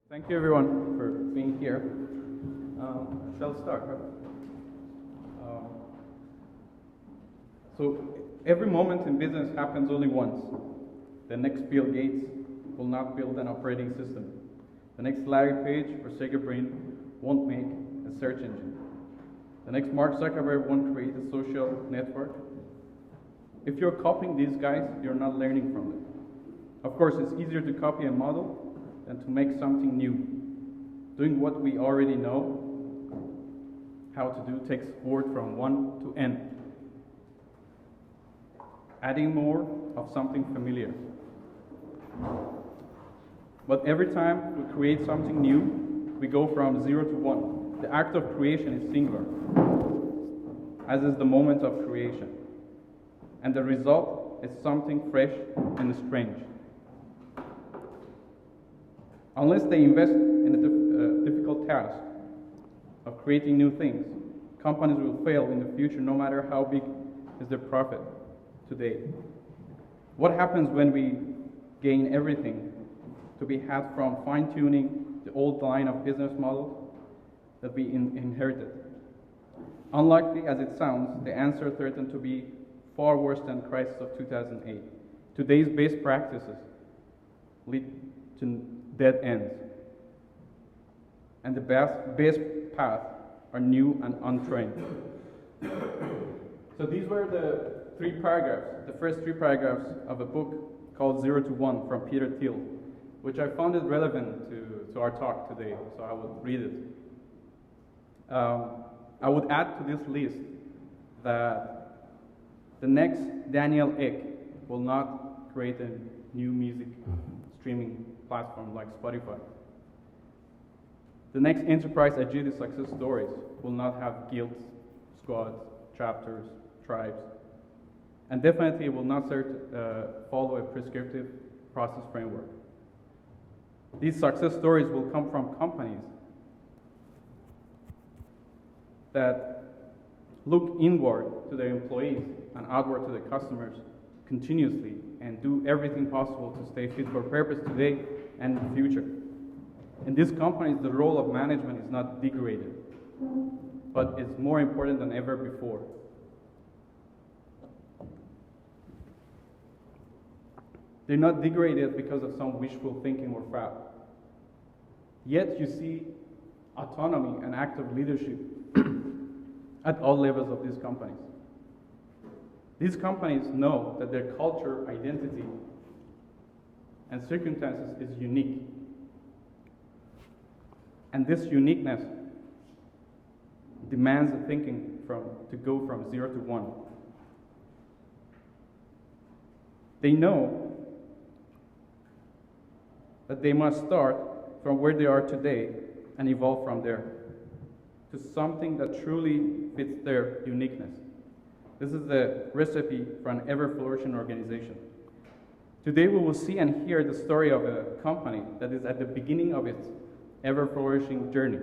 Thank you everyone for being here. Shall start, right? So every moment in business happens only once. The next Bill Gates will not build an operating system. The next Larry Page or Sergey Brin won't make a search engine. The next Mark Zuckerberg won't create a social network. If you're copying these guys, you're not learning from them. Of course, it's easier to copy a model than to make something new. Doing what we already know how to do takes work from 1 to n. Adding more of something familiar. But every time we create something new, we go from 0 to 1. The act of creation is singular, as is the moment of creation. And the result is something fresh and strange. Unless they invest in a difficult task of creating new things, companies will fail in the future no matter how big is their profit today. What happens when we gain everything to be had from fine-tuning the old line of business models that we inherited? Unlikely as it sounds, the answer threatened to be far worse than the crisis of 2008. Today's best practices lead to dead ends. And the best path are new and untrained. So these were the first three paragraphs of a book called 0 to 1 from Peter Thiel, which I found it relevant to our talk today, so I would read it. I would add to this list that the next Daniel Ek will not create a new music streaming platform like Spotify. The next enterprise agility success stories will not have guilds, squads, chapters, tribes, and definitely will not follow a prescriptive process framework. These success stories will come from companies that look inward to their employees and outward to their customers continuously and do everything possible to stay fit for purpose today and in the future. In these companies, the role of management is not degraded, but it's more important than ever before. They're not degraded because of some wishful thinking or fat. Yet you see autonomy and active leadership at all levels of these companies. These companies know that their culture, identity, and circumstances is unique. And this uniqueness demands the thinking to go from 0 to 1. They know that they must start from where they are today and evolve from there to something that truly fits their uniqueness. This is the recipe for an ever-flourishing organization. Today we will see and hear the story of a company that is at the beginning of its ever-flourishing journey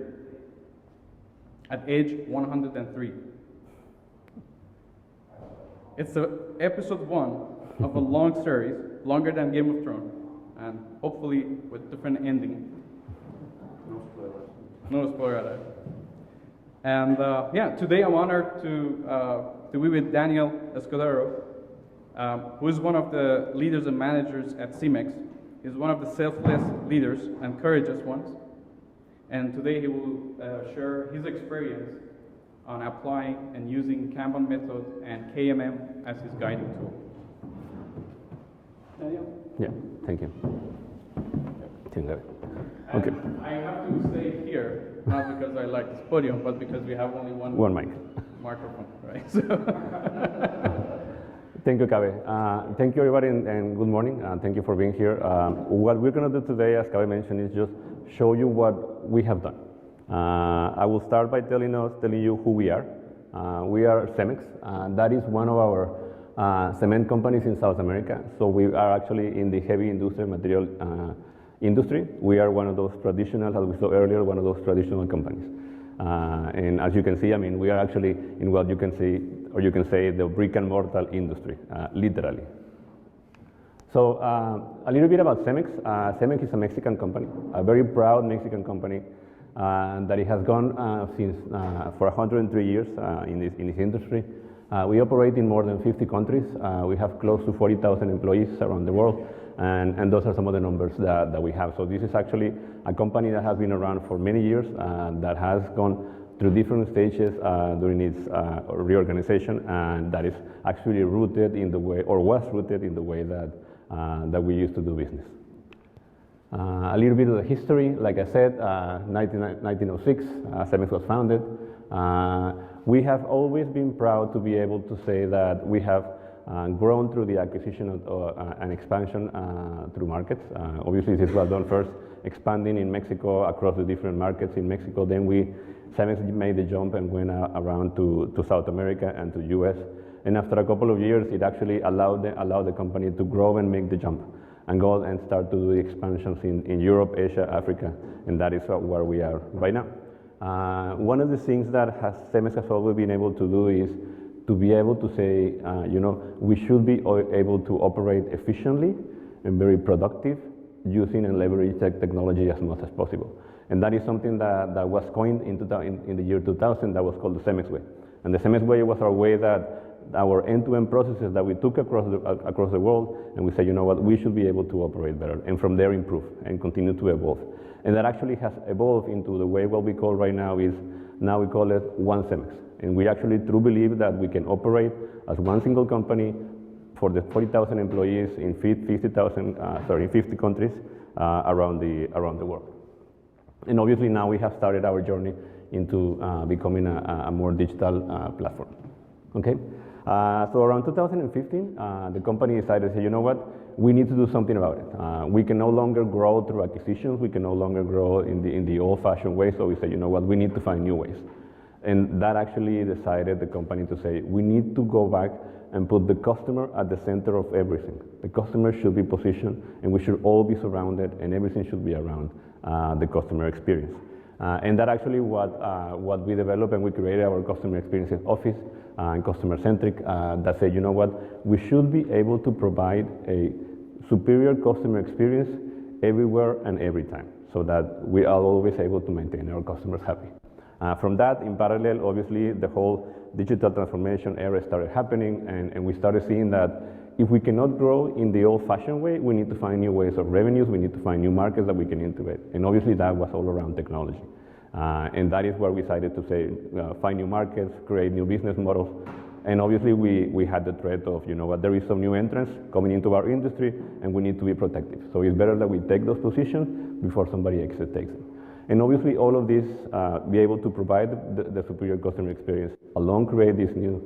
at age 103. It's episode 1 of a long series, longer than Game of Thrones, and hopefully with different ending. No spoiler alert. And today I'm honored to be with Daniel Escudero, who is one of the leaders and managers at CEMEX. He's one of the selfless leaders and courageous ones. And today he will share his experience on applying and using Kanban method and KMM as his guiding tool. Daniel? Yeah, thank you. Okay. I have to stay here, not because I like this podium, but because we have only one mic. Microphone, right? So Thank you, Kaveh. Thank you, everybody, and good morning. Thank you for being here. What we're going to do today, as Kaveh mentioned, is just show you what we have done. I will start by telling you who we are. We are CEMEX. That is one of our cement companies in South America. So we are actually in the heavy industry material industry. We are one of those traditional, as we saw earlier, one of those traditional companies. And as you can see, I mean, we are actually in what you can see, or you can say, the brick and mortar industry, literally. So a little bit about CEMEX. CEMEX is a Mexican company, a very proud Mexican company that it has gone since for 103 years in this industry. We operate in more than 50 countries. We have close to 40,000 employees around the world, and those are some of the numbers that we have. So this is actually a company that has been around for many years, that has gone through different stages during its reorganization, and that is actually rooted in the way, or was rooted in the way that we used to do business. A little bit of the history, like I said, 1906, CEMEX was founded. We have always been proud to be able to say that we have grown through the acquisition and expansion through markets. Obviously, this was done first, expanding in Mexico across the different markets in Mexico. Then CEMEX made the jump and went around to South America and to US. And after a couple of years, it actually allowed the company to grow and make the jump and go and start to do the expansions in Europe, Asia, Africa, and that is where we are right now. One of the things that CEMEX has always been able to do is to be able to say, we should be able to operate efficiently and very productive using and leverage technology as much as possible. And that is something that was coined in the year 2000, that was called the CEMEX way. And the CEMEX way was our way that our end-to-end processes that we took across the world, and we said, you know what, we should be able to operate better, and from there improve and continue to evolve. And that actually has evolved into the way what we call right now is, now we call it One CEMEX. And we actually truly believe that we can operate as one single company for the 40,000 employees in 50 countries around the world. And obviously now we have started our journey into becoming a more digital platform. Okay? So around 2015, the company decided to say, you know what, we need to do something about it. We can no longer grow through acquisitions. We can no longer grow in the old-fashioned way. So we said, you know what, we need to find new ways. And that actually decided the company to say, we need to go back and put the customer at the center of everything. The customer should be positioned, and we should all be surrounded, and everything should be around the customer experience. And that actually what we developed, and we created our customer experience office and customer-centric that said, you know what, we should be able to provide a superior customer experience everywhere and every time, so that we are always able to maintain our customers happy. From that, in parallel, obviously, the whole digital transformation era started happening, and we started seeing that if we cannot grow in the old-fashioned way, we need to find new ways of revenues, we need to find new markets that we can integrate. And obviously, that was all around technology. And that is where we decided to say, find new markets, create new business models. And obviously, we had the threat of, you know what, there is some new entrants coming into our industry, and we need to be protective. So it's better that we take those positions before somebody else takes them. And obviously, all of this, be able to provide the superior customer experience, along create this new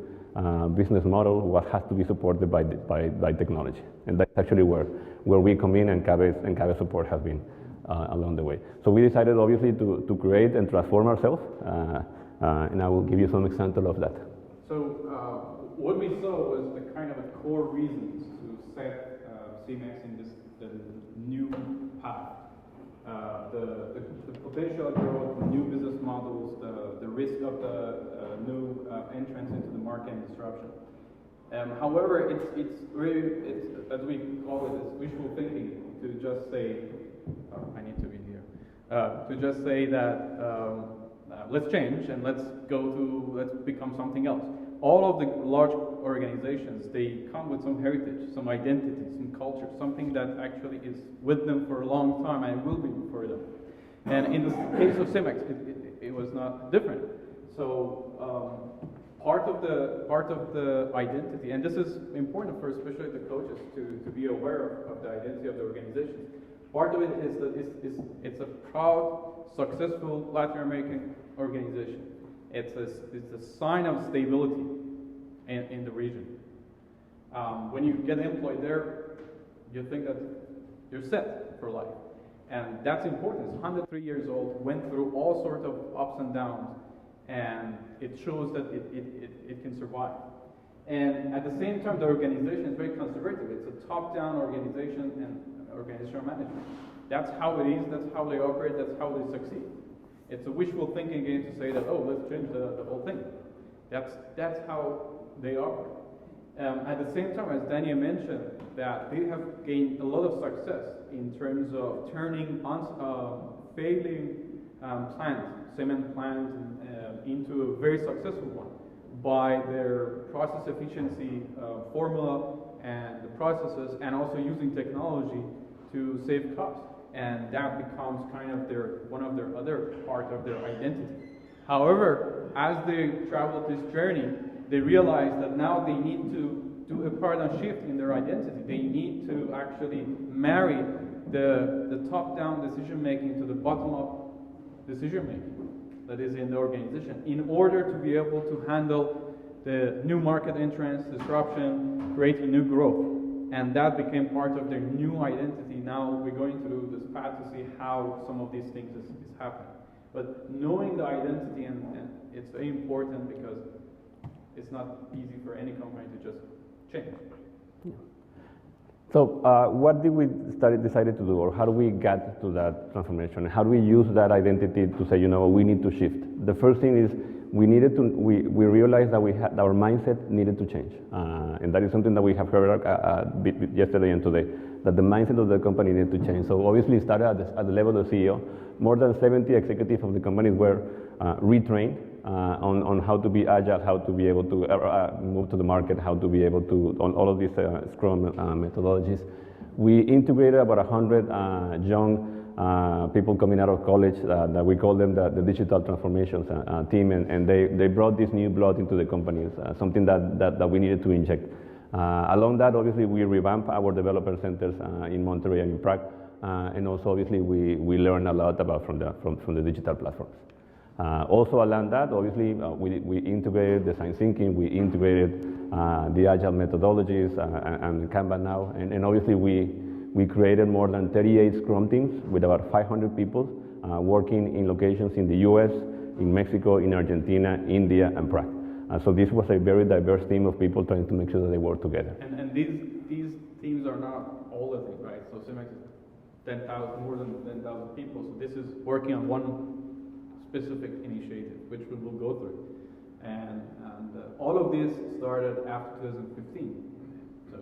business model, what has to be supported by technology. And that's actually where we come in, and Kaveh support has been along the way. So we decided, obviously, to create and transform ourselves, and I will give you some example of that. So what we saw was the kind of a core reasons to set CEMEX in the new path. The potential growth, the new business models, the risk of the new entrance into the market and disruption. However, it's as we call it, it's wishful thinking to just say, I need to be here, to just say that let's change and let's become something else. All of the large organizations, they come with some heritage, some identity, some culture, something that actually is with them for a long time and will be for them. And in the case of CEMEX, it was not different. So part of the identity, and this is important for especially the coaches to be aware of the identity of the organization. Part of it is that it's a proud, successful Latin American organization. It's a sign of stability in the region. When you get employed there, you think that you're set for life. And that's important. It's 103 years old, went through all sorts of ups and downs, and it shows that it can survive. And at the same time, the organization is very conservative. It's a top-down organization and organizational management. That's how it is, that's how they operate, that's how they succeed. It's a wishful thinking game to say that, oh, let's change the whole thing. That's how they operate. At the same time, as Daniel mentioned, that they have gained a lot of success in terms of turning failing plants, cement plants, into a very successful one by their process efficiency formula and the processes, and also using technology to save costs. And that becomes kind of one of their other part of their identity. However, as they travel this journey, they realize that now they need to do a paradigm shift in their identity. They need to actually marry the top-down decision-making to the bottom-up decision-making that is in the organization in order to be able to handle the new market entrance, disruption, creating new growth. And that became part of their new identity. Now we're going through this path to see how some of these things is happening. But knowing the identity, and it's very important because it's not easy for any company to just change. So what did we decided to do, or how do we get to that transformation? How do we use that identity to say, you know, we need to shift? The first thing is we realized that our mindset needed to change. And that is something that we have heard yesterday and today, that the mindset of the company needed to change. So obviously it started at the level of the CEO. More than 70 executives of the company were retrained on how to be agile, how to be able to move to the market, how to be able to, on all of these Scrum methodologies. We integrated about 100 young people coming out of college that we call them the digital transformations team, and they brought this new blood into the company, something that we needed to inject. Along that, obviously, we revamped our developer centers in Monterrey and in Prague, and also obviously we learned a lot about from the digital platforms. Also along that, obviously, we integrated design thinking, we integrated the agile methodologies and Kanban now, and obviously we created more than 38 Scrum teams with about 500 people working in locations in the US, in Mexico, in Argentina, India, and Prague. So this was a very diverse team of people trying to make sure that they work together. And these teams are not all of it, right? So CEMEX is more than 10,000 people. So this is working on one specific initiative, which we will go through. And all of this started after 2015. So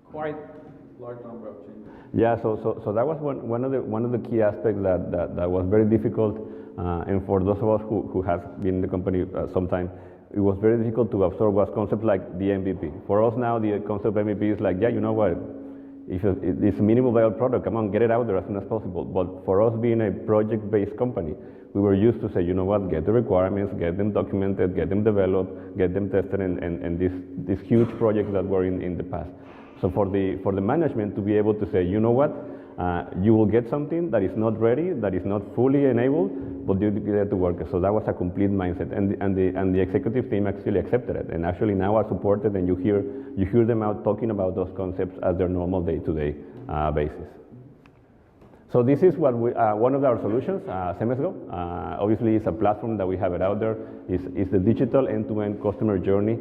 quite large number of changes. Yeah, so that was one of the key aspects that was very difficult, and for those of us who have been in the company some time, it was very difficult to absorb was concepts like the MVP. For us now, the concept of MVP is like, yeah, you know what, if it's a minimum viable product, come on, get it out there as soon as possible. But for us being a project-based company, we were used to say, you know what, get the requirements, get them documented, get them developed, get them tested, and these huge projects that were in the past. So for the management to be able to say, you know what, you will get something that is not ready, that is not fully enabled, but you get to work. So that was a complete mindset, and the executive team actually accepted it, and actually now are supported, and you hear them out talking about those concepts as their normal day-to-day basis. So this is what one of our solutions, CEMEX Go. Obviously, it's a platform that we have it out there. It's the digital end-to-end customer journey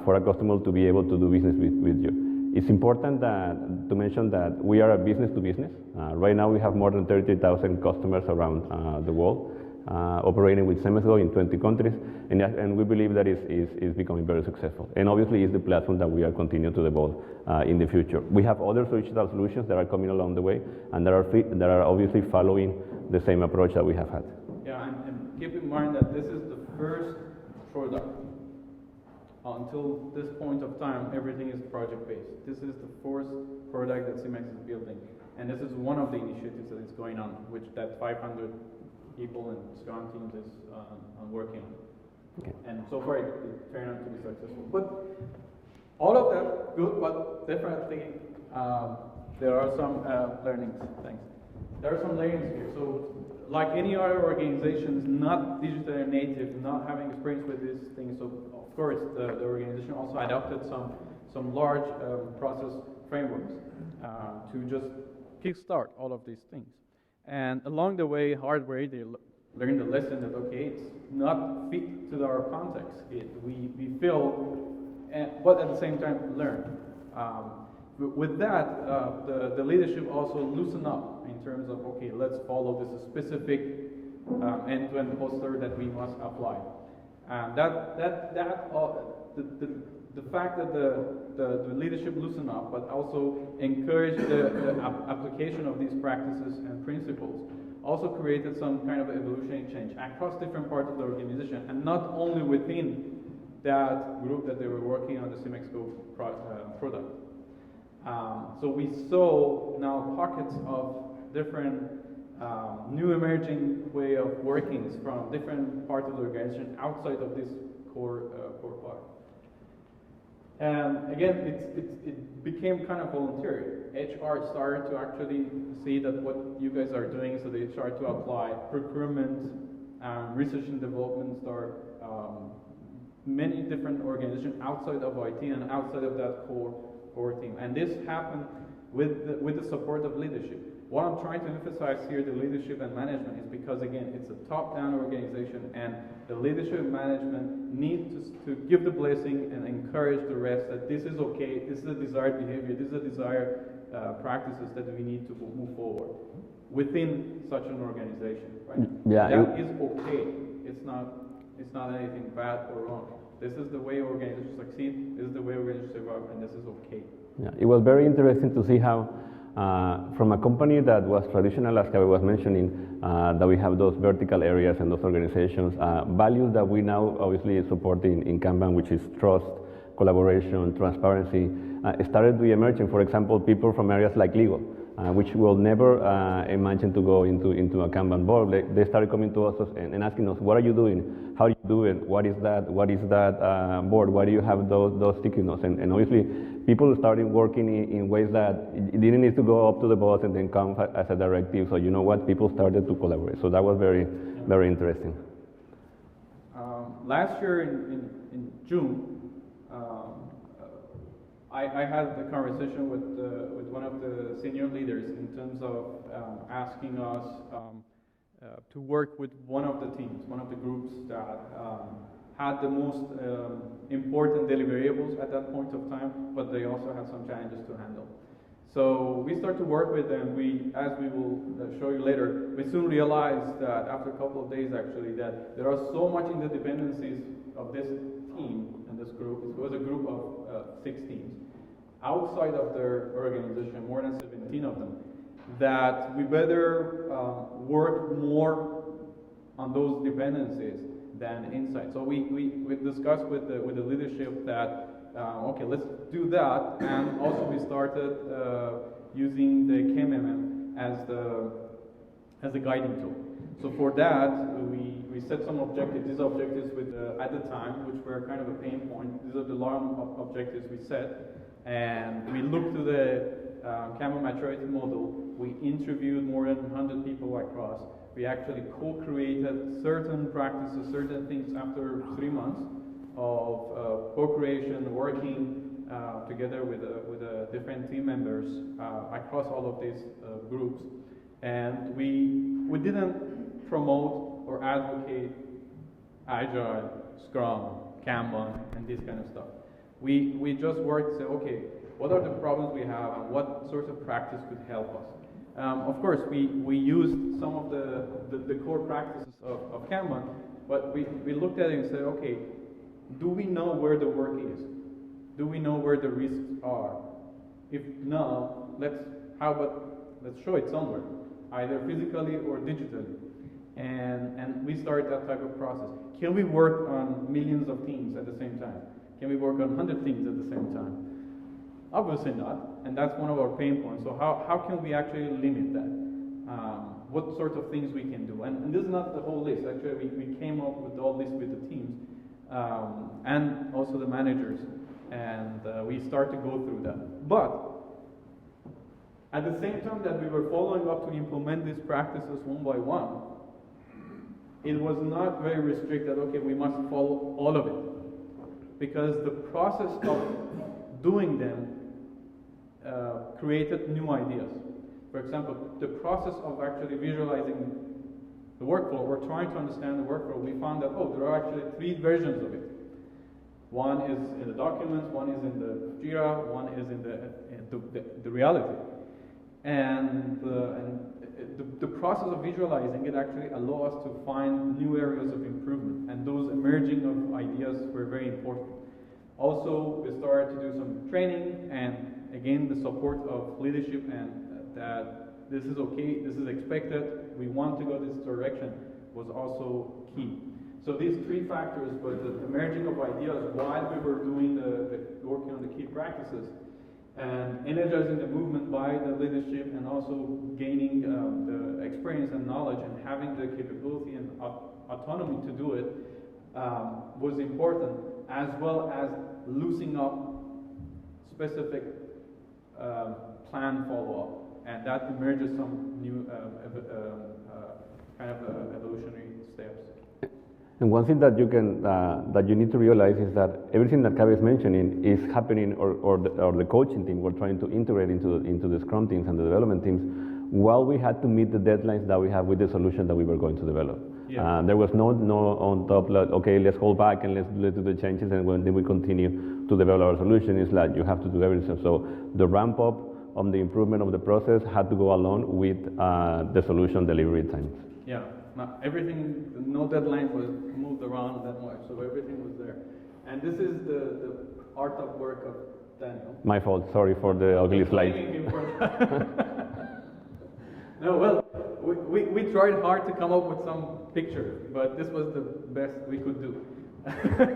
for a customer to be able to do business with you. It's important to mention that we are a business-to-business. Right now, we have more than 30,000 customers around the world operating with CEMEX Go in 20 countries, and we believe that is becoming very successful. And obviously, it's the platform that we are continuing to evolve in the future. We have other digital solutions that are coming along the way, and that are obviously following the same approach that we have had. Yeah, and keep in mind that this is the first product. Until this point of time, everything is project-based. This is the first product that CEMEX is building, and this is one of the initiatives that is going on, which that 500 people and Scrum teams is working on. Okay. And so far, it turned out to be successful. But all of that good, but definitely there are some learnings. Thanks. There are some learnings here. So, like any other organizations, not digitally native, not having experience with these things, so of course the organization also adopted some large process frameworks to just kickstart all of these things. And along the way, hardware, they learned the lesson that okay, it's not fit to our context. We feel, but at the same time learn. With that, the leadership also loosen up in terms of okay, let's follow this specific end-to-end poster that we must apply. The the fact that the leadership loosen up, but also encourage the application of these practices and principles, also created some kind of evolutionary change across different parts of the organization, and not only within that group that they were working on the CEMEX Go product. So we saw now pockets of different new emerging way of workings from different parts of the organization outside of this core part. And again, it became kind of voluntary. HR started to actually see that what you guys are doing, so they started to apply procurement, research and development start, many different organizations outside of IT and outside of that core team. And this happened with the support of leadership. What I'm trying to emphasize here, the leadership and management, is because again, it's a top-down organization, and the leadership and management need to give the blessing and encourage the rest that this is okay, this is a desired behavior, this is a desired practices that we need to move forward within such an organization, right? Yeah, that is okay. It's not anything bad or wrong. This is the way organizations succeed, this is the way organizations survive, and this is okay. Yeah, it was very interesting to see how from a company that was traditional, as Kaveh was mentioning, that we have those vertical areas and those organizations, values that we now obviously support in Kanban, which is trust, collaboration, transparency, started to be emerging. For example, people from areas like legal, which will never imagine to go into a Kanban board. They started coming to us and asking us, what are you doing? How do you do it? What is that? What is that board? Why do you have those sticky notes? And obviously, people started working in ways that it didn't need to go up to the boss and then come as a directive. So you know what? People started to collaborate. So that was very, very interesting. Last year in June, I had the conversation with one of the senior leaders in terms of asking us to work with one of the teams, one of the groups that had the most important deliverables at that point of time, but they also had some challenges to handle. So we start to work with them. As we will show you later, we soon realized that after a couple of days actually, that there are so much interdependencies of this team and this group. It was a group of 6 teams outside of their organization, more than 17 of them, that we better work more on those dependencies than inside. So we discussed with the leadership that okay, let's do that, and also we started using the KMM as the guiding tool. So for that, we set some objectives. These objectives at the time, which were kind of a pain point. These are the long objectives we set, and we looked to the Kanban maturity model. We interviewed more than 100 people across. We actually co-created certain practices, certain things after 3 months of co-creation, working together with different team members across all of these groups. And we didn't promote or advocate Agile, Scrum, Kanban, and this kind of stuff. We just worked to say, okay, what are the problems we have and what sorts of practice could help us? Of course, we used some of the core practices of Kanban, but we looked at it and said, okay, do we know where the work is? Do we know where the risks are? If no, let's show it somewhere, either physically or digitally. And we started that type of process. Can we work on millions of teams at the same time? Can we work on 100 teams at the same time? Obviously not, and that's one of our pain points. So how can we actually limit that? What sorts of things we can do? And this is not the whole list. Actually, we came up with all this with the teams and also the managers, and we start to go through that. But at the same time that we were following up to implement these practices one by one, it was not very restricted. Okay, we must follow all of it, because the process of doing them created new ideas. For example, the process of actually visualizing the workflow, or trying to understand the workflow, we found that, there are actually 3 versions of it. One is in the documents, one is in the Jira, one is in the reality. And the process of visualizing it actually allows us to find new areas of improvement, and those emerging of ideas were very important. Also, we started to do some training, and again, the support of leadership, and that this is okay, this is expected, we want to go this direction, was also key. So these three factors, but the merging of ideas while we were doing the working on the key practices, and energizing the movement by the leadership, and also gaining the experience and knowledge, and having the capability and autonomy to do it, was important, as well as loosening up specific plan follow-up, and that emerges some new kind of evolutionary steps. And one thing that you can that you need to realize is that everything that Kaveh is mentioning is happening, or the coaching team we're trying to integrate into the Scrum teams and the development teams, while we had to meet the deadlines that we have with the solution that we were going to develop. Yeah. There was no on top like, okay, let's hold back and let's do the changes, and then we continue to develop our solution. It's like you have to do everything. So the ramp up on the improvement of the process had to go along with the solution delivery times. Yeah. Everything, no deadline was moved around that much, so everything was there. And this is the art of work of Daniel. My fault, sorry for the ugly slide. No, well, we tried hard to come up with some pictures, but this was the best we could do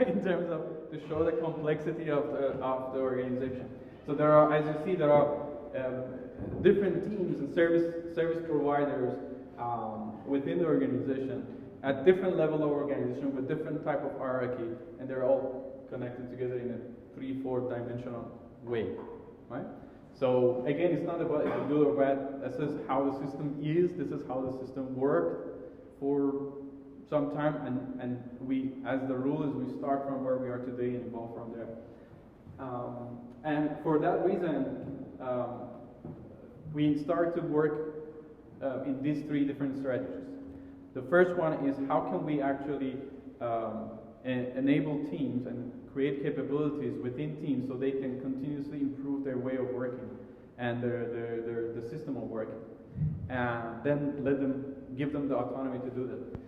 in terms of to show the complexity of the organization. So there are, as you see, there are different teams and service providers within the organization at different level of organization with different type of hierarchy, and they're all connected together in a 3-4 dimensional way, right? So again, it's not about if good or bad. This is how the system is. This is how the system worked for some time, and we, as the rule is, we start from where we are today and evolve from there. And for that reason, we start to work in these three different strategies. The first one is how can we actually enable teams and create capabilities within teams so they can continuously improve their way of working and the system of working, and then give them the autonomy to do that,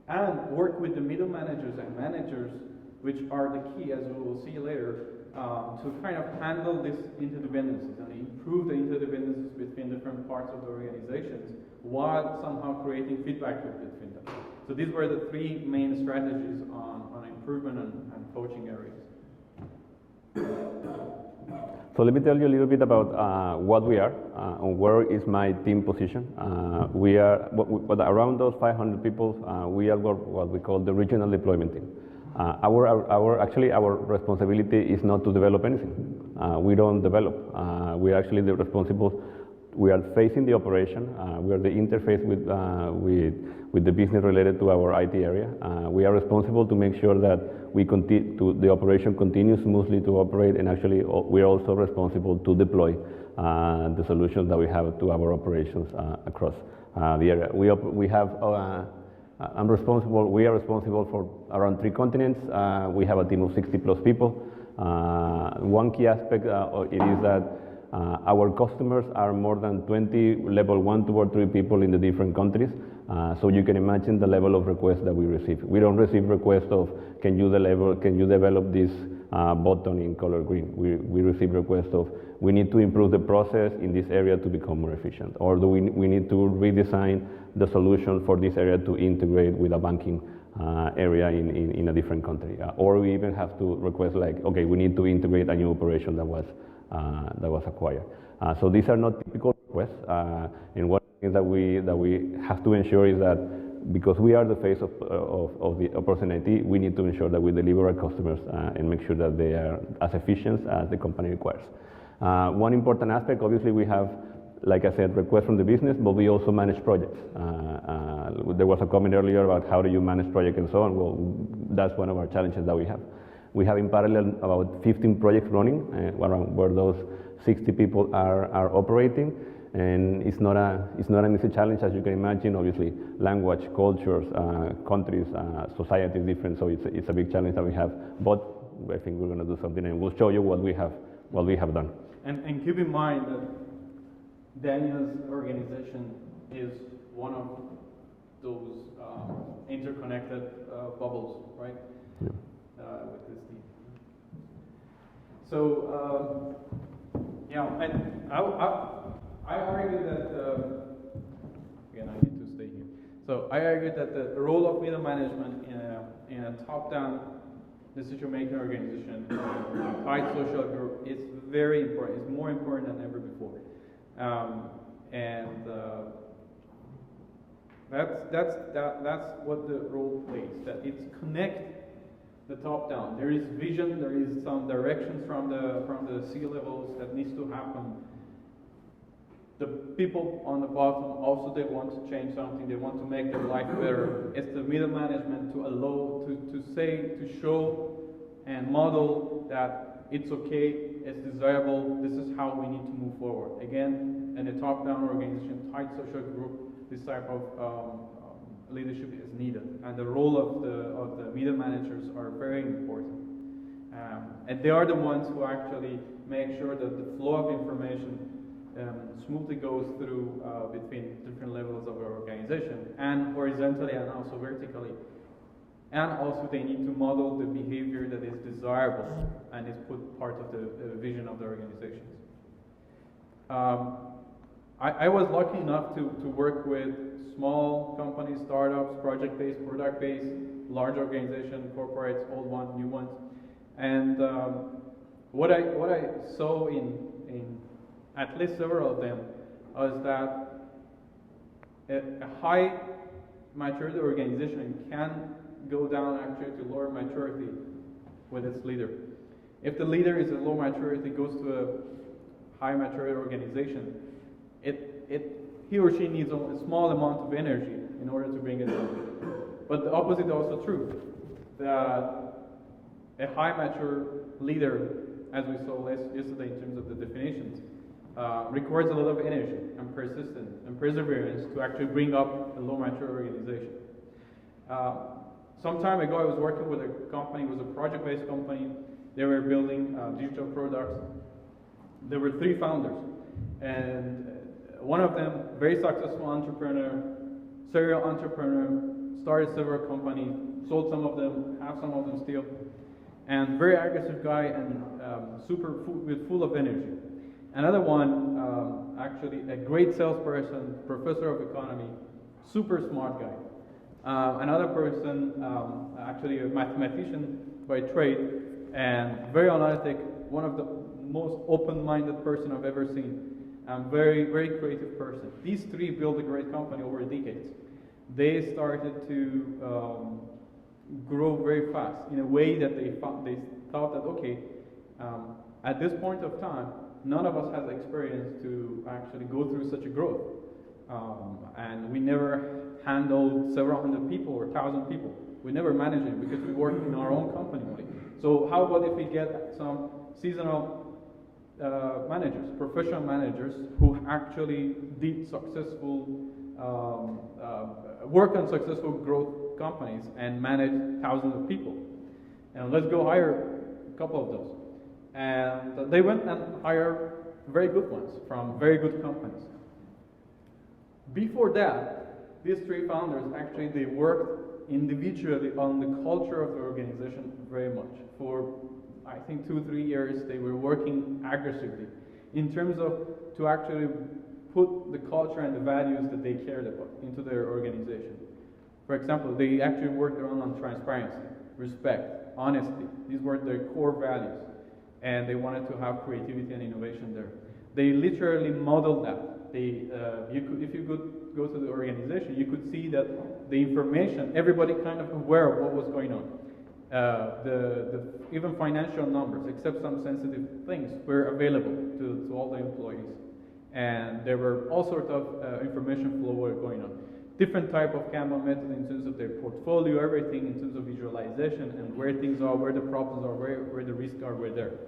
and work with the middle managers and managers, which are the key, as we will see later, to kind of handle these interdependencies and improve the interdependencies between different parts of the organizations while somehow creating feedback loop between them. So these were the three main strategies on improvement and coaching areas. So let me tell you a little bit about what we are and where is my team position. We are, around those 500 people, we are what we call the regional deployment team. Actually, our responsibility is not to develop anything. We don't develop. We are actually the responsible. We are facing the operation. We are the interface with the business related to our IT area. We are responsible to make sure that the operation continues smoothly to operate, and actually we are also responsible to deploy the solutions that we have to our operations across the area. We are responsible for around 3 continents. We have a team of 60 plus people. One key aspect it is that our customers are more than 20 level 1, 2, or 3 people in the different countries. So you can imagine the level of requests that we receive. We don't receive requests of can you develop this button in color green. We receive requests of we need to improve the process in this area to become more efficient, or we need to redesign the solution for this area to integrate with a banking area in a different country, or we even have to request like, okay, we need to integrate a new operation that was acquired. So these are not typical requests, and one thing that we have to ensure is that because we are the face of the person IT, we need to ensure that we deliver our customers and make sure that they are as efficient as the company requires. One important aspect, obviously, we have, like I said, requests from the business, but we also manage projects. There was a comment earlier about how do you manage projects and so on. Well, that's one of our challenges that we have. We have in parallel about 15 projects running where those 60 people are operating, and it's not an easy challenge, as you can imagine. Obviously, language, cultures, countries, society is different, so it's a big challenge that we have. But I think we're going to do something, and we'll show you what we have done. And keep in mind that Daniel's organization is one of those interconnected bubbles, right? Yeah. With this team. So, yeah, and I argue that, again, I need to stay here. So I argue that the role of middle management in a top-down decision-making organization, tight social group, is very important. It's more important than ever before. That's what the role plays. That it's connect the top down. There is vision. There is some directions from the C levels that needs to happen. The people on the bottom also, they want to change something. They want to make their life better. It's the middle management to allow to say, to show and model that it's okay, it's desirable. This is how we need to move forward. Again, in a top-down organization, tight social group, this type of leadership is needed, and the role of the middle managers are very important. And they are the ones who actually make sure that the flow of information smoothly goes through between different levels of our organization, and horizontally and also vertically. And also they need to model the behavior that is desirable and is put part of the vision of the organizations. I was lucky enough to work with small companies, startups, project-based, product-based, large organizations, corporates, old ones, new ones. And what I saw in at least several of them was that a high maturity organization can go down actually to lower maturity with its leader. If the leader is a low maturity, goes to a high maturity organization, he or she needs a small amount of energy in order to bring it down. But the opposite is also true. That a high mature leader, as we saw yesterday in terms of the definitions, requires a lot of energy and persistence and perseverance to actually bring up a low mature organization. Some time ago, I was working with a company. It was a project-based company. They were building digital products. There were 3 founders, and one of them, very successful entrepreneur, serial entrepreneur, started several companies, sold some of them, have some of them still, and very aggressive guy and full of energy. Another one, actually a great salesperson, professor of economy, super smart guy. Another person, actually a mathematician by trade, and very analytic, one of the most open-minded person I've ever seen, and very, very creative person. These 3 built a great company over decades. They started to grow very fast in a way that they thought that, okay, at this point of time, none of us has experience to actually go through such a growth. And we never handled several hundred people or 1,000 people. We never managed it because we work in our own company only. So how about if we get some seasonal managers, professional managers who actually did successful work on successful growth companies and manage thousands of people. And let's go hire a couple of those. And they went and hired very good ones from very good companies. Before that, these 3 founders actually, they worked individually on the culture of the organization very much. For I think 2-3 years, they were working aggressively in terms of to actually put the culture and the values that they cared about into their organization. For example, they actually worked on transparency, respect, honesty. These were their core values, and they wanted to have creativity and innovation there. They literally modeled that. If you could go to the organization, you could see that the information, everybody kind of aware of what was going on. Even financial numbers, except some sensitive things, were available to all the employees. And there were all sorts of information flow were going on. Different type of Kanban method in terms of their portfolio, everything in terms of visualization and where things are, where the problems are, where the risks are, where they're.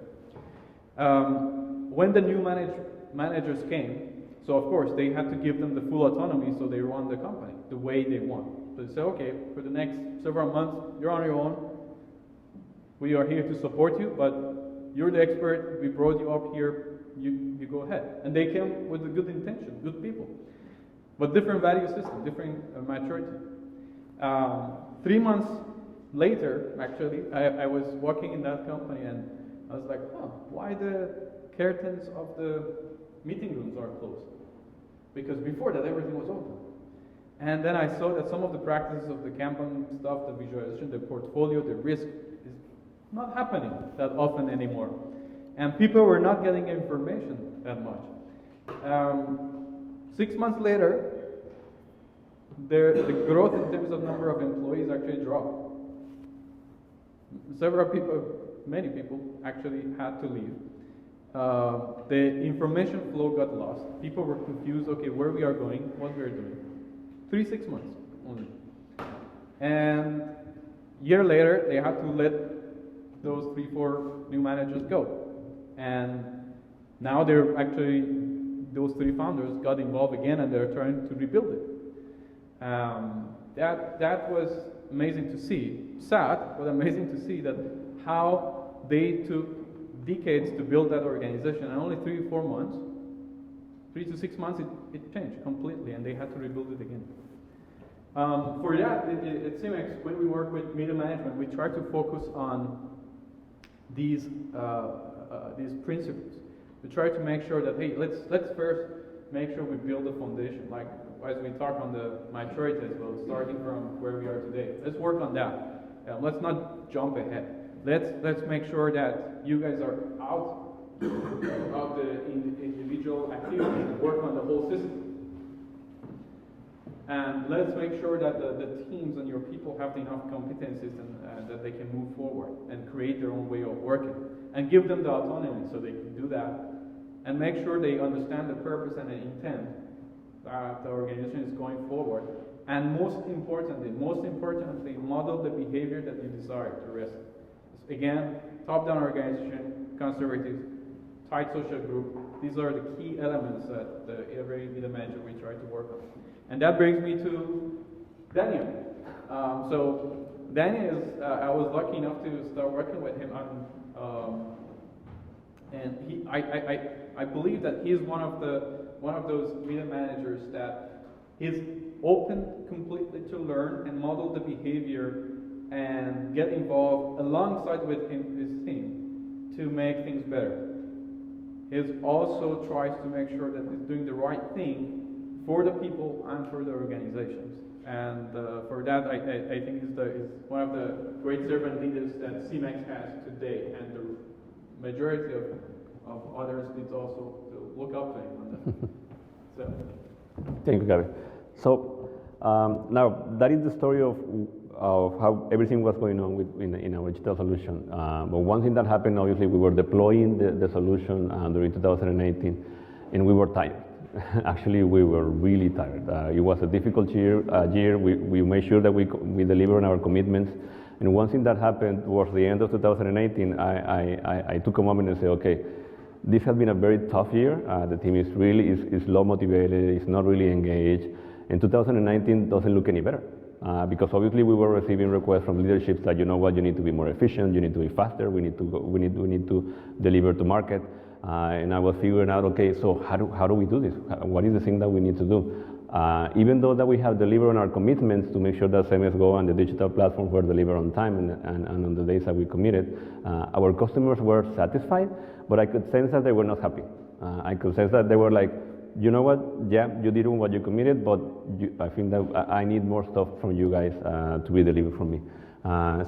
When the new managers came, so of course they had to give them the full autonomy so they run the company the way they want. So they say, okay, for the next several months, you're on your own. We are here to support you, but you're the expert. We brought you up here. You go ahead. And they came with a good intention, good people, but different value system, different maturity. 3 months later, actually, I was working in that company, and I was like, huh, why the curtains of the meeting rooms are closed? Because before that, everything was open. And then I saw that some of the practices of the Kanban stuff, the visualization, the portfolio, the risk is not happening that often anymore. And people were not getting information that much. 6 months later, the growth in terms of number of employees actually dropped. Several people, many people actually had to leave. The information flow got lost. People were confused, okay, where we are going, what we are doing. 6 months only. And a year later, they had to let those 3-4 new managers go. And now they're actually, those 3 founders got involved again and they're trying to rebuild it. That was amazing to see. Sad, but amazing to see that how they took decades to build that organization, and only 3 or 4 months, 3 to 6 months, it changed completely, and they had to rebuild it again. For that, at CEMEX, when we work with middle management, we try to focus on these principles. We try to make sure that, hey, let's first make sure we build a foundation, like as we talk on the maturity as well, starting from where we are today. Let's work on that. Let's not jump ahead. Let's make sure that you guys are out of the individual activities and work on the whole system. And let's make sure that the teams and your people have enough competencies and that they can move forward and create their own way of working. And give them the autonomy so they can do that. And make sure they understand the purpose and the intent that the organization is going forward. And most importantly, model the behavior that you desire to risk. Again, top-down organization, conservative, tight social group. These are the key elements that every middle manager we try to work on. And that brings me to Daniel. So Daniel is, I was lucky enough to start working with him on, and I believe that he is one of those middle managers that is open completely to learn and model the behavior and get involved alongside with his team to make things better. He also tries to make sure that he's doing the right thing for the people and for the organizations. And for that, I think he's one of the great servant leaders that CEMEX has today, and the majority of others needs also to look up to him on that. So. Thank you, Kaveh. So now that is the story of how everything was going on in our digital solution. But one thing that happened, obviously, we were deploying the solution during 2018, and we were tired. Actually, we were really tired. It was a difficult year. We made sure that we delivered on our commitments. And one thing that happened towards the end of 2018, I took a moment and said, okay, this has been a very tough year. The team is really low motivated, is not really engaged. And 2019 doesn't look any better. Because obviously we were receiving requests from leaderships that, you know what, you need to be more efficient, you need to be faster, we need to deliver to market. And I was figuring out, okay, so how do we do this? What is the thing that we need to do? Even though that we have delivered on our commitments to make sure that CEMEX Go and the digital platforms were delivered on time and on the days that we committed, our customers were satisfied, but I could sense that they were not happy. I could sense that they were like, you know what, yeah, you did what you committed, but I think that I need more stuff from you guys to be delivered from me.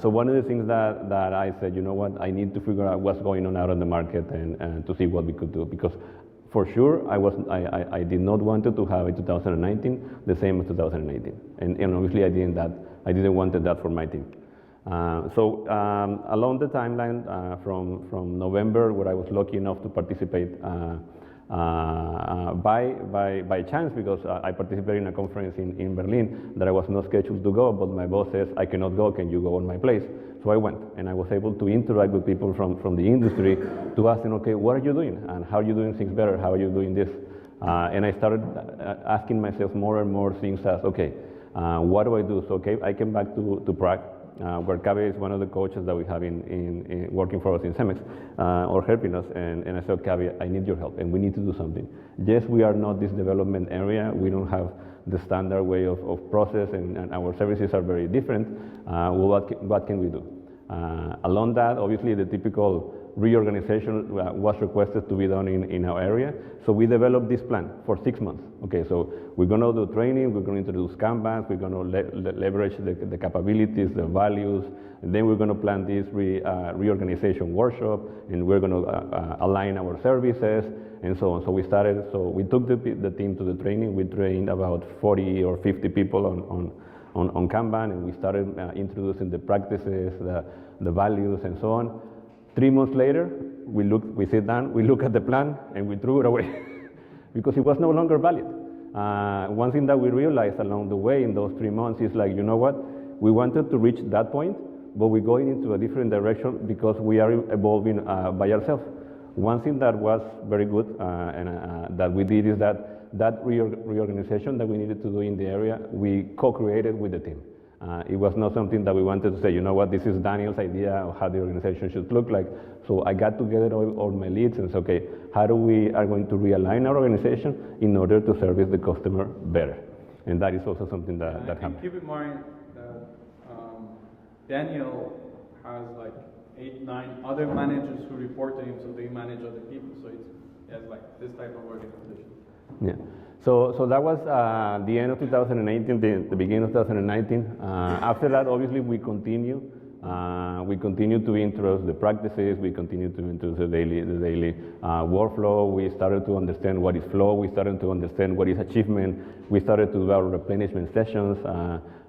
So one of the things that I said, you know what, I need to figure out what's going on out in the market and to see what we could do, because for sure I did not want to have in 2019 the same as 2018, and obviously I didn't want that for my team. So along the timeline from November, where I was lucky enough to participate by chance, because I participated in a conference in Berlin that I was not scheduled to go, but my boss says, I cannot go, can you go on my place? So I went, and I was able to interact with people from the industry to ask them, okay, what are you doing? And how are you doing things better? How are you doing this? And I started asking myself more and more things as, okay, what do I do? So okay, I came back to Prague, where Kaveh is one of the coaches that we have in working for us in CEMEX, or helping us, and I said, Kaveh, I need your help, and we need to do something. Yes, we are not this development area, we don't have the standard way of process, and our services are very different. Well, what can we do? Along that, obviously, the typical reorganization was requested to be done in our area. So we developed this plan for 6 months. Okay, so we're going to do training, we're going to introduce Kanban, we're going to leverage the capabilities, the values, and then we're going to plan this reorganization workshop, and we're going to align our services, and so on. So we took the team to the training. We trained about 40 or 50 people on Kanban, and we started introducing the practices, the values, and so on. 3 months later, we sit down, we look at the plan, and we threw it away because it was no longer valid. One thing that we realized along the way in those 3 months is like, you know what, we wanted to reach that point, but we're going into a different direction because we are evolving by ourselves. One thing that was very good and that we did is that reorganization that we needed to do in the area, we co-created with the team. It was not something that we wanted to say, you know what, this is Daniel's idea of how the organization should look like. So I got together all my leads and said, okay, how do we are going to realign our organization in order to service the customer better? And that is also something that happened. Keep in mind that Daniel has like 8, 9 other managers who report to him, so they manage other people. So it's like this type of organization. Yeah. So that was the end of 2018, the beginning of 2019. After that, obviously, we continue to introduce the practices. We continue to introduce the daily workflow. We started to understand what is flow. We started to understand what is achievement. We started to do our replenishment sessions,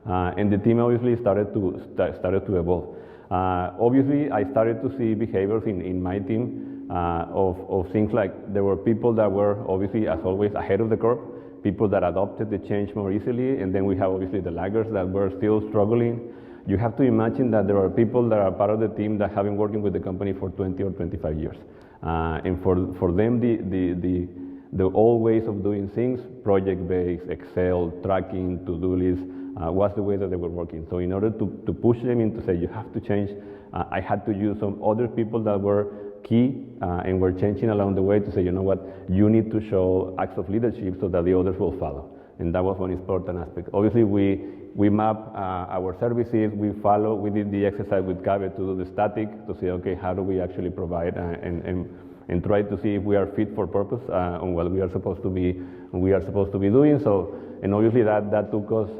and the team obviously started to evolve. Obviously, I started to see behaviors in my team of things like there were people that were obviously, as always, ahead of the curve, people that adopted the change more easily, and then we have obviously the laggards that were still struggling. You have to imagine that there are people that are part of the team that have been working with the company for 20 or 25 years. And for them, the old ways of doing things, project-based, Excel, tracking, to-do lists, was the way that they were working. So in order to push them into say, you have to change, I had to use some other people that were key and were changing along the way to say, you know what, you need to show acts of leadership so that the others will follow. And that was one important aspect. Obviously, we map our services, we did the exercise with Kaveh to do the static, to say, okay, how do we actually provide and try to see if we are fit for purpose on what we are supposed to be doing. So, and obviously that took us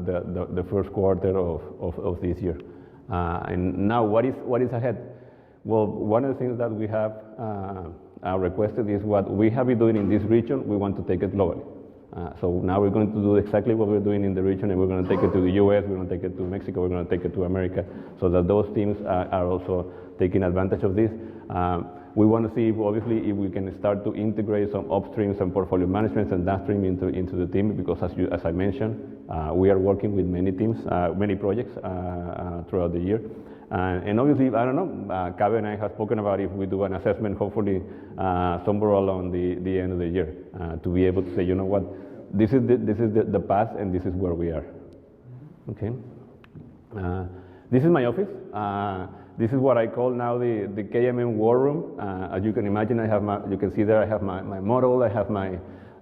the first quarter of this year. And now what is ahead? Well, one of the things that we have requested is what we have been doing in this region, we want to take it globally. So now we're going to do exactly what we're doing in the region, and we're going to take it to the US, we're going to take it to Mexico, we're going to take it to America, so that those teams are also taking advantage of this. We want to see, if we can start to integrate some upstream, some portfolio management and downstream into the team, because as I mentioned, we are working with many teams, many projects throughout the year. And obviously, I don't know, Kaveh and I have spoken about if we do an assessment, hopefully somewhere along the end of the year, to be able to say, you know what, this is the path and this is where we are. Okay. This is my office. This is what I call now the KMM war room. As you can imagine, you can see there I have my model, I have my,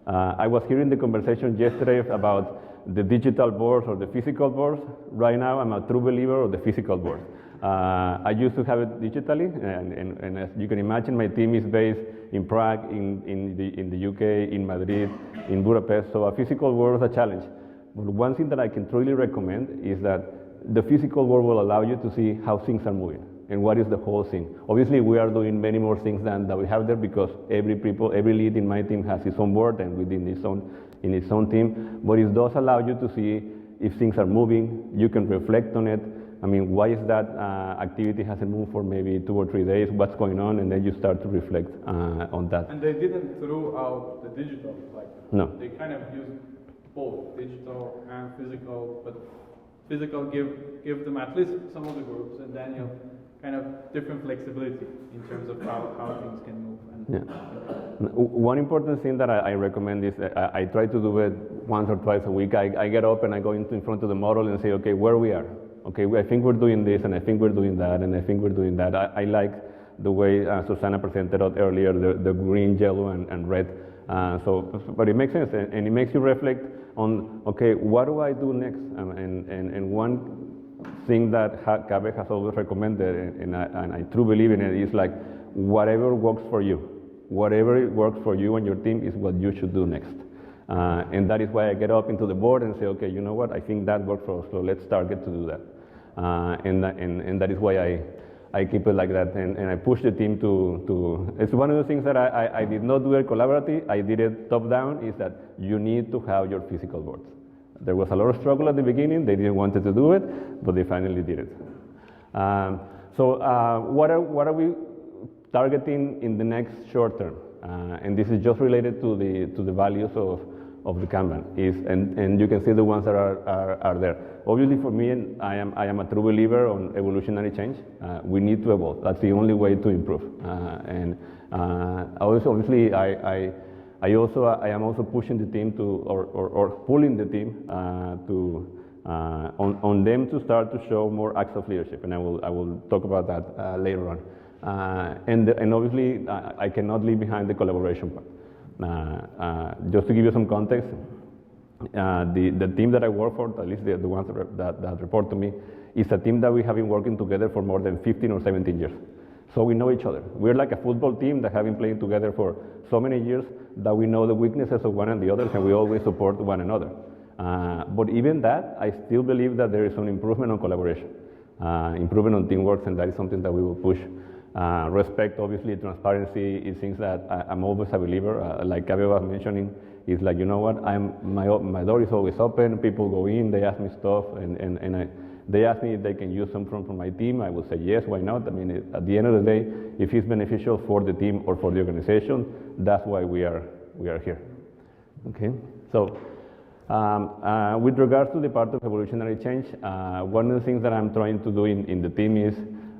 I was hearing the conversation yesterday about the digital boards or the physical boards. Right now, I'm a true believer of the physical board. I used to have it digitally, and as you can imagine, my team is based in Prague, in the UK, in Madrid, in Budapest, so a physical board is a challenge. But one thing that I can truly recommend is that the physical board will allow you to see how things are moving and what is the whole thing. Obviously, we are doing many more things than that we have there, because every lead in my team has his own board and within its own team, but it does allow you to see if things are moving. You can reflect on it. I mean, why is that activity hasn't moved for maybe 2 or 3 days? What's going on? And then you start to reflect on that. And they didn't throw out the digital, like no. They kind of used both digital and physical, but physical give them at least some of the groups, and Daniel kind of different flexibility in terms of how things can move. And One important thing that I recommend is I try to do it once or twice a week. I get up and I go in front of the model and say, okay, where we are. Okay, I think we're doing this, and I think we're doing that, and I think we're doing that. I like the way Susana presented it earlier, the green, yellow, and red. But it makes sense, and it makes you reflect on, okay, what do I do next? And one thing that Kaveh has always recommended, and I truly believe in it, is like, whatever works for you. Whatever works for you and your team is what you should do next. And that is why I get up into the board and say, okay, you know what, I think that worked for us, so let's target to do that. And that is why I keep it like that, and I push the team to it's one of the things that I did not do it collaborative, I did it top down, is that you need to have your physical boards. There was a lot of struggle at the beginning, they didn't want to do it, but they finally did it. What are we targeting in the next short term? And this is just related to the values of the Kanban, and you can see the ones that are there. Obviously for me, I am a true believer on evolutionary change. We need to evolve. That's the only way to improve. Obviously I am also pushing the team to, or pulling the team on them to start to show more acts of leadership, and I will talk about that later on. And obviously I cannot leave behind the collaboration part. Just to give you some context, the team that I work for, at least the ones that report to me, is a team that we have been working together for more than 15 or 17 years. So we know each other. We're like a football team that have been playing together for so many years that we know the weaknesses of one and the other, and we always support one another. But even that, I still believe that there is some improvement on collaboration, improvement on teamwork, and that is something that we will push. Respect, obviously, transparency is things that I'm always a believer. Like Kaveh was mentioning, it's like, you know what, my door is always open, people go in, they ask me stuff, and they ask me if they can use something from my team. I will say yes, why not? I mean, at the end of the day, if it's beneficial for the team or for the organization, that's why we are here. Okay, so with regards to the part of evolutionary change, one of the things that I'm trying to do in the team is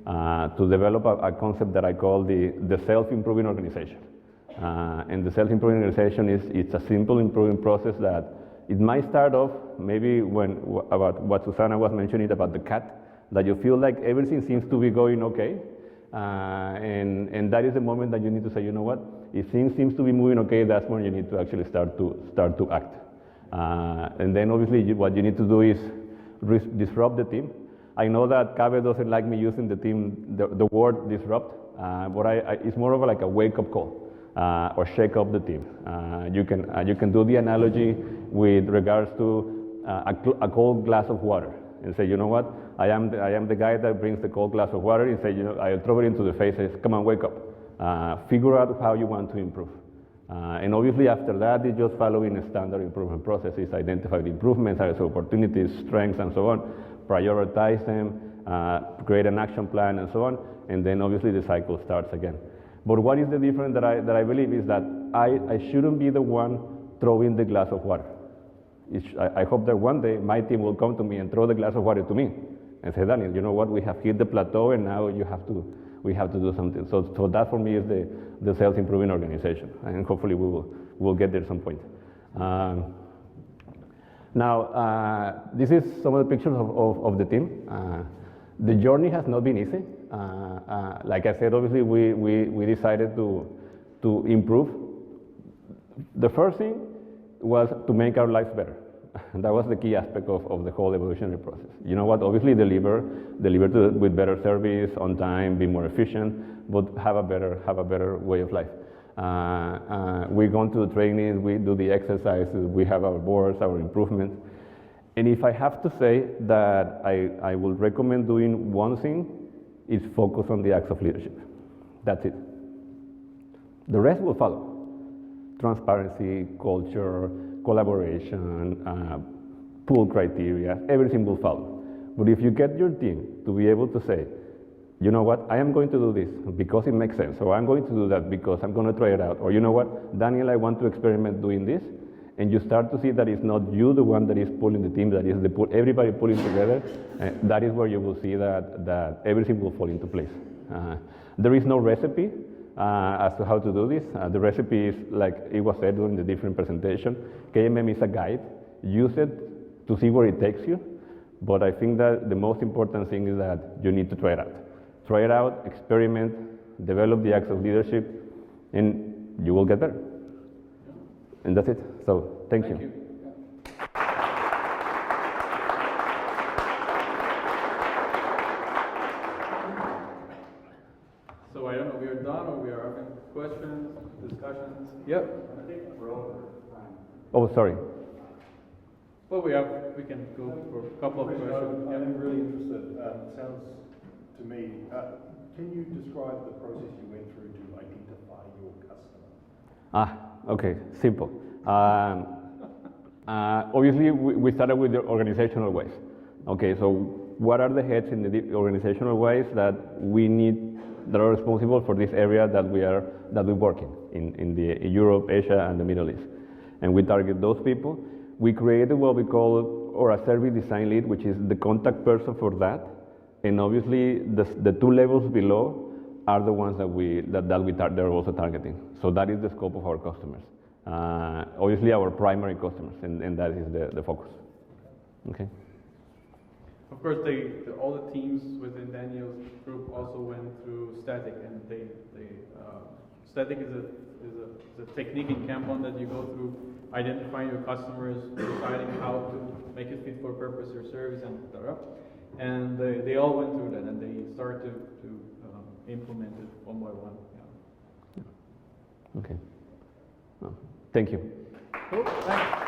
to develop a concept that I call the self-improving organization. And the self-improving organization it's a simple improving process that it might start off maybe about what Susana was mentioning about the cat, that you feel like everything seems to be going okay, and that is the moment that you need to say, you know what, if things seems to be moving okay, that's when you need to actually start to act. And then obviously what you need to do is disrupt the team. I know that Kaveh doesn't like me using the word disrupt, but it's more of like a wake-up call. Or shake up the team. You can do the analogy with regards to a cold glass of water and say, you know what, I am the guy that brings the cold glass of water and say, you know, I throw it into the face and say, come on, wake up. Figure out how you want to improve. And obviously after that, it's just following a standard improvement processes, identify the improvements, areas of opportunities, strengths, and so on, prioritize them, create an action plan, and so on, and then obviously the cycle starts again. But what is the difference that I believe is that I shouldn't be the one throwing the glass of water. I hope that one day my team will come to me and throw the glass of water to me and say, Daniel, you know what, we have hit the plateau and now we have to do something. So that for me is the self-improving organization, and hopefully we'll get there at some point. Now, this is some of the pictures of the team. The journey has not been easy. Like I said, obviously we decided to improve. The first thing was to make our lives better. That was the key aspect of the whole evolutionary process. You know what, obviously deliver with better service, on time, be more efficient, but have a better way of life. We go to the trainings, we do the exercises, we have our boards, our improvements. And if I have to say that I will recommend doing one thing, is focus on the acts of leadership. That's it. The rest will follow. Transparency, culture, collaboration, pool criteria, everything will follow. But if you get your team to be able to say, you know what, I am going to do this because it makes sense, or I'm going to do that because I'm going to try it out, or you know what, Daniel, I want to experiment doing this, and you start to see that it's not you the one that is pulling the team, that is everybody pulling together, that is where you will see that everything will fall into place. There is no recipe as to how to do this. The recipe is, like it was said during the different presentation, KMM is a guide. Use it to see where it takes you, but I think that the most important thing is that you need to try it out. Try it out, experiment, develop the acts of leadership, and you will get better. And that's it. So, thank you. So I don't know, we are done, or Yep. I think we're over time. Oh, sorry. Well, we can go for a couple of questions. I'm really interested. Sounds to me, can you describe the process you went through to identify your customer? Okay, simple. Obviously, we started with the organizational ways. Okay, so what are the heads in the organizational ways that we need, that are responsible for this area that we work in the Europe, Asia, and the Middle East? And we target those people. We created what we call, or a service design lead, which is the contact person for that. And obviously, the two levels below are the ones they're also targeting. So that is the scope of our customers. Obviously, our primary customers, and that is the focus. Okay. Of course, all the teams within Daniel's group also went through static, and static is a technique in Kanban that you go through identifying your customers, deciding how to make it fit for purpose your service, and they all went through that, and they started to implement it one by one. Yeah. Okay. Well, thank you. Cool. Thanks.